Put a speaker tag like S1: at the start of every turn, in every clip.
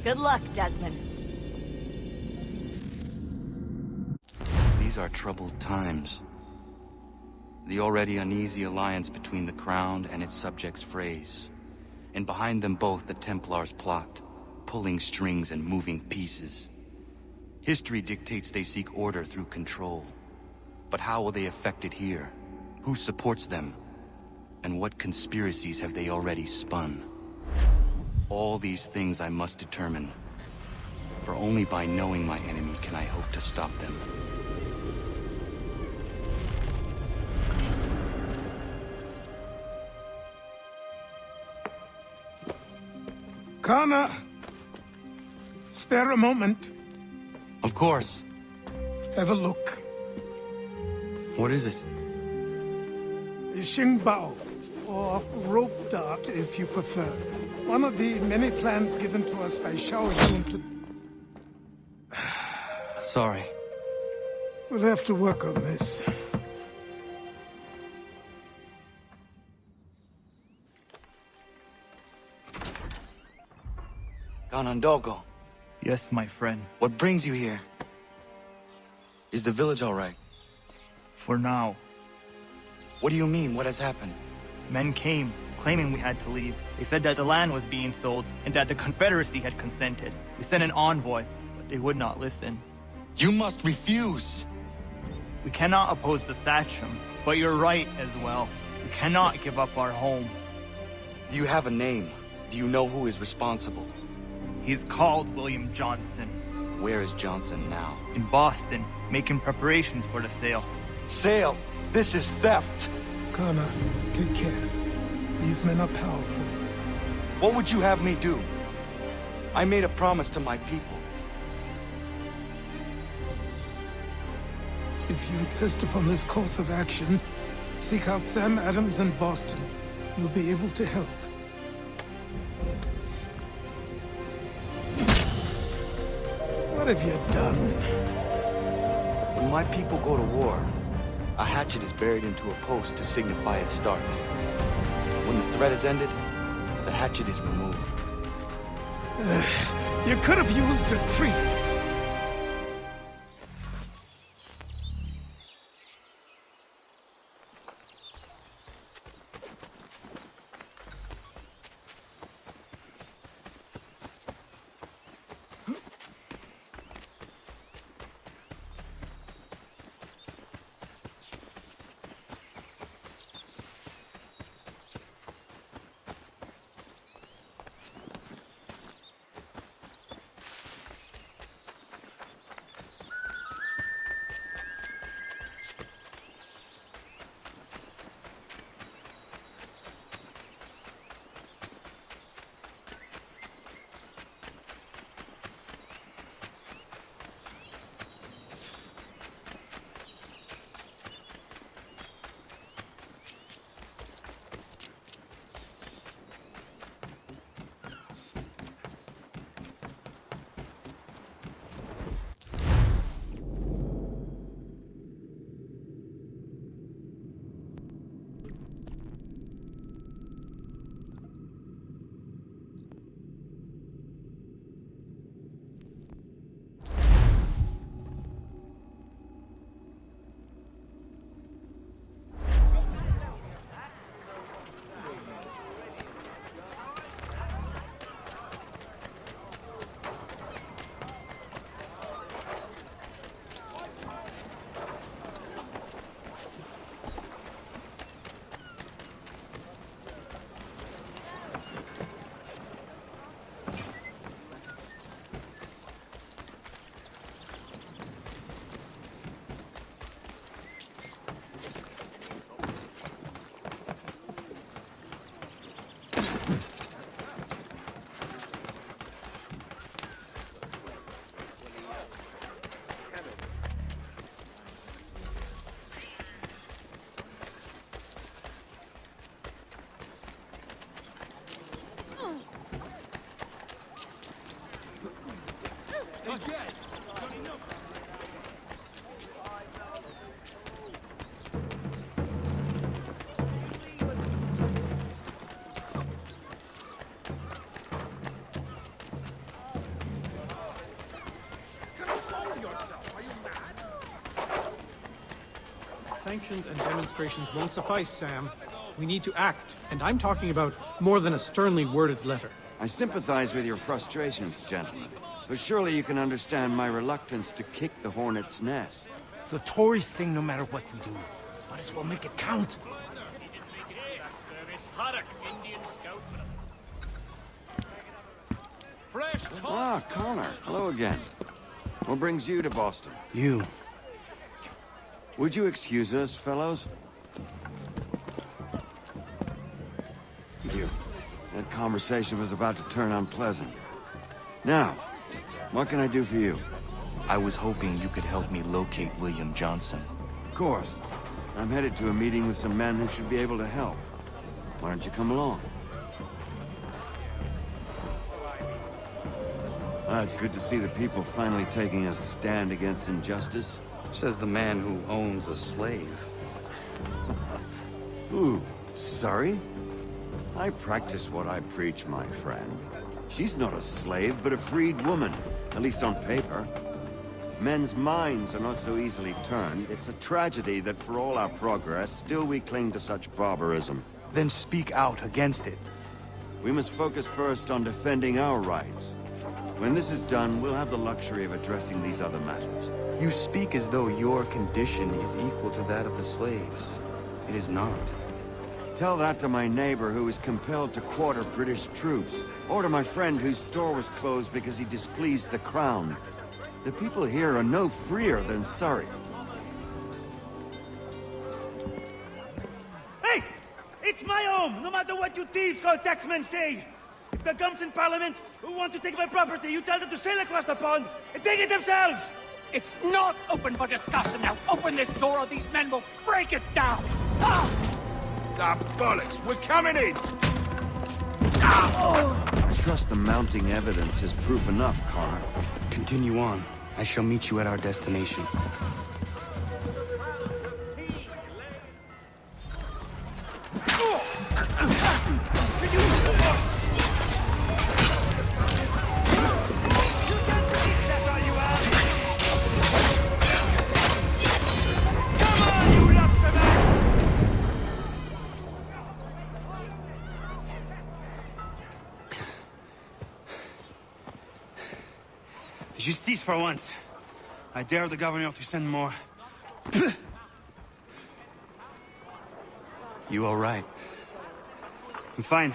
S1: Good luck, Desmond.
S2: These are troubled times. The already uneasy alliance between the Crown and its subjects frays. And behind them both the Templars plot, pulling strings and moving pieces. History dictates they seek order through control. But how will they affect it here? Who supports them? And what conspiracies have they already spun? All these things I must determine. For only by knowing my enemy can I hope to stop them.
S3: Kana! Spare a moment.
S2: Of course.
S3: Have a look.
S2: What is it?
S3: The Xingbao, or rope dart if you prefer. One of the many plans given to us by Xiao Yun to...
S2: Sorry.
S3: We'll have to work on this.
S2: Ganondogo,
S4: Yes, my friend.
S2: what brings you here? Is the village all right?
S4: For now.
S2: What do you mean? What has happened?
S4: Men came, claiming we had to leave. They said that the land was being sold, and that the Confederacy had consented. We sent an envoy, but they would not listen.
S2: You must refuse!
S4: We cannot oppose the Sachem, but you're right as well. We cannot give up our home.
S2: Do you have a name? Do you know who is responsible?
S4: He's called William Johnson.
S2: Where is Johnson now?
S4: In Boston, making preparations for the sale.
S2: Sale! This is theft!
S3: Kana, take care. These men are powerful.
S2: What would you have me do? I made a promise to my people.
S3: If you insist upon this course of action, seek out Sam Adams in Boston. He'll be able to help. What have you done?
S2: When my people go to war, a hatchet is buried into a post to signify its start. When the threat is ended, the hatchet is removed.
S3: You could have used a tree.
S1: Assumptions and demonstrations won't suffice, Sam. We need to act, and I'm talking about more than a sternly worded letter.
S5: I sympathize with your frustrations, gentlemen. But surely you can understand my reluctance to kick the hornet's nest.
S6: The tourist thing, no matter what we do. Might as well make it count.
S5: Ah, Connor. Hello again. What brings you to Boston?
S2: You.
S5: Would you excuse us, fellows? Thank you. That conversation was about to turn unpleasant. Now, what can I do for you?
S2: I was hoping you could help me locate William Johnson.
S5: Of course. I'm headed to a meeting with some men who should be able to help. Why don't you come along? It's good to see the people finally taking a stand against injustice.
S2: Says the man who owns a slave.
S5: Ooh, sorry? I practice what I preach, my friend. She's not a slave, but a freed woman, at least on paper. Men's minds are not so easily turned. It's a tragedy that for all our progress, still we cling to such barbarism.
S2: Then speak out against it.
S5: We must focus first on defending our rights. When this is done, we'll have the luxury of addressing these other matters.
S2: You speak as though your condition is equal to that of the slaves. It is not.
S5: Tell that to my neighbor who was compelled to quarter British troops, or to my friend whose store was closed because he displeased the crown. The people here are no freer than Surrey.
S7: Hey! It's my home, no matter what you thieves called taxmen say! If the gums in Parliament who want to take my property, you tell them to sail across the pond and take it themselves!
S8: It's not open for discussion now. Open this door or these men will break it down. Ah,
S6: bollocks! We're coming in!
S5: I trust the mounting evidence is proof enough, Connor.
S2: Continue on. I shall meet you at our destination.
S7: Justice for once. I dare the governor to send more.
S2: You all right?
S7: I'm fine.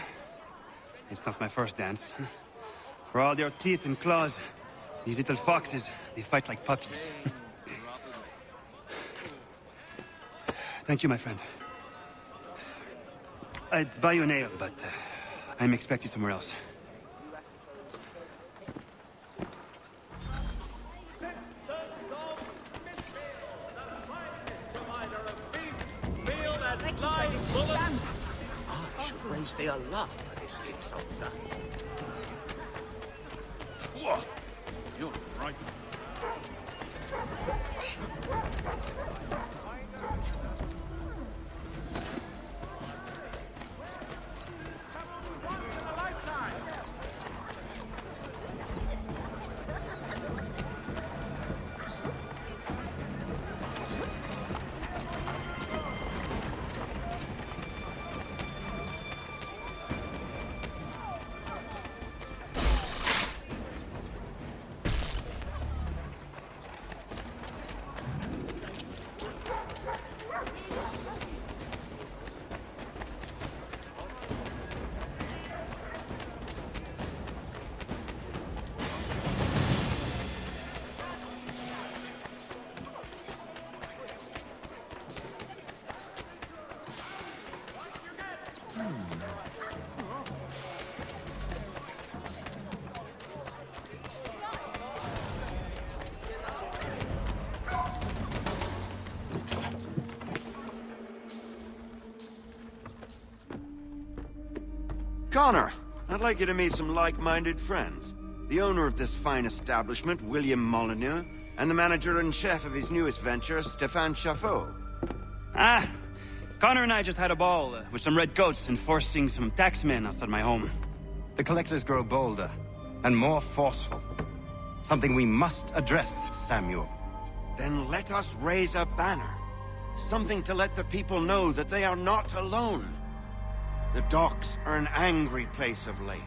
S7: It's not my first dance. For all their teeth and claws, these little foxes, they fight like puppies. Thank you, my friend. I'd buy you an ale, but I'm expecting somewhere else.
S6: Raise their love for this insult, sir.
S9: You're right.
S5: Connor, I'd like you to meet some like-minded friends. The owner of this fine establishment, William Molyneux, and the manager and chef of his newest venture, Stéphane Chaffeau.
S7: Ah, Connor and I just had a ball with some redcoats enforcing some taxmen outside my home.
S6: The collectors grow bolder and more forceful. Something we must address, Samuel.
S5: Then let us raise a banner. Something to let the people know that they are not alone. The docks are an angry place of late.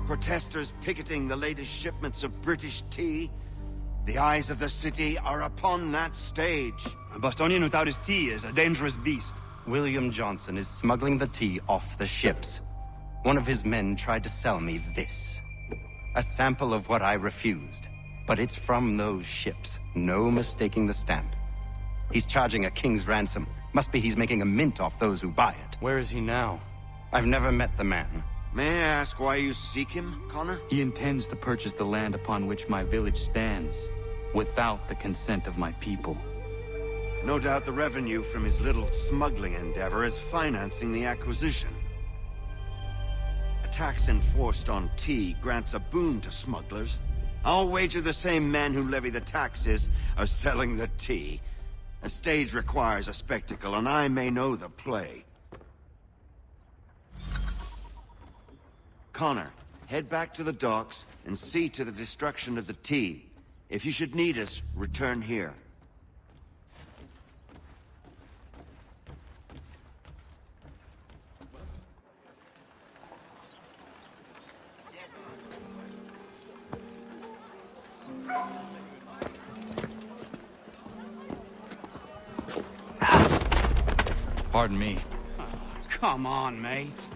S5: Protesters picketing the latest shipments of British tea. The eyes of the city are upon that stage.
S10: A Bostonian without his tea is a dangerous beast.
S2: William Johnson is smuggling the tea off the ships. One of his men tried to sell me this. A sample of what I refused. But it's from those ships. No mistaking the stamp. He's charging a king's ransom. Must be he's making a mint off those who buy it. Where is he now? I've never met the man.
S5: May I ask why you seek him, Connor?
S2: He intends to purchase the land upon which my village stands, without the consent of my people.
S5: No doubt the revenue from his little smuggling endeavor is financing the acquisition. A tax enforced on tea grants a boon to smugglers. I'll wager the same men who levy the taxes are selling the tea. A stage requires a spectacle, and I may know the play. Connor, head back to the docks and see to the destruction of the tea. If you should need us, return here.
S2: Pardon me.
S6: Come on, mate.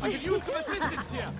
S9: I could use some assistance here.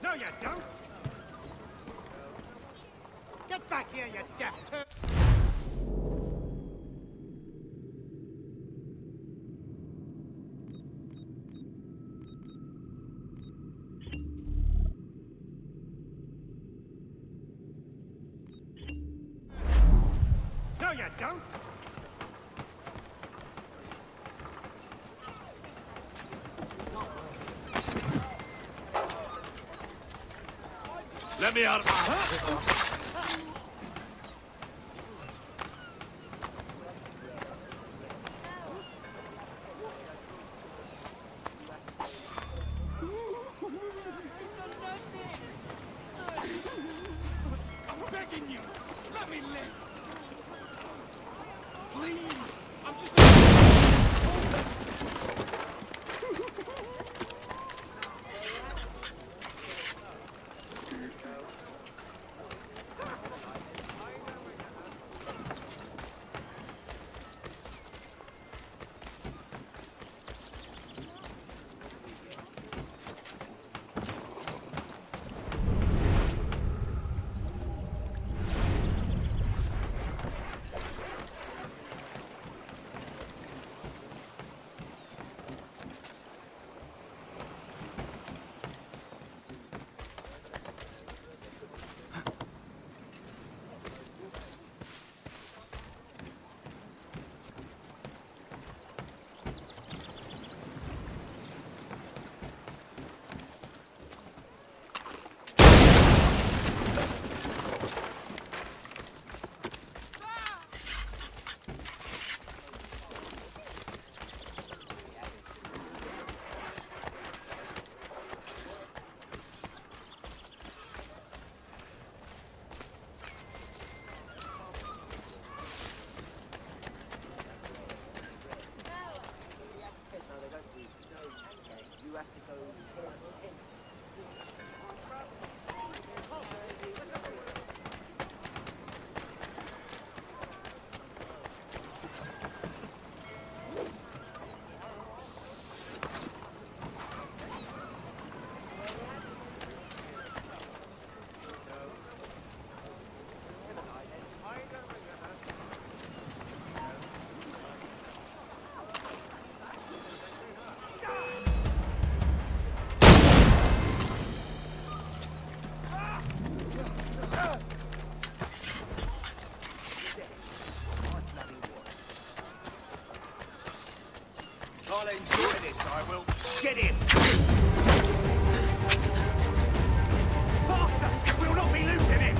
S1: No, you don't! Get back here, you deaf turd! No, you don't!
S9: Let me out of my...
S7: I'm begging you, let me live. Please, I'm just... I'll enjoy this, I will. Get in! Faster! We'll not be losing it!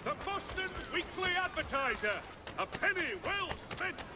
S9: The Boston Weekly Advertiser. A penny well spent.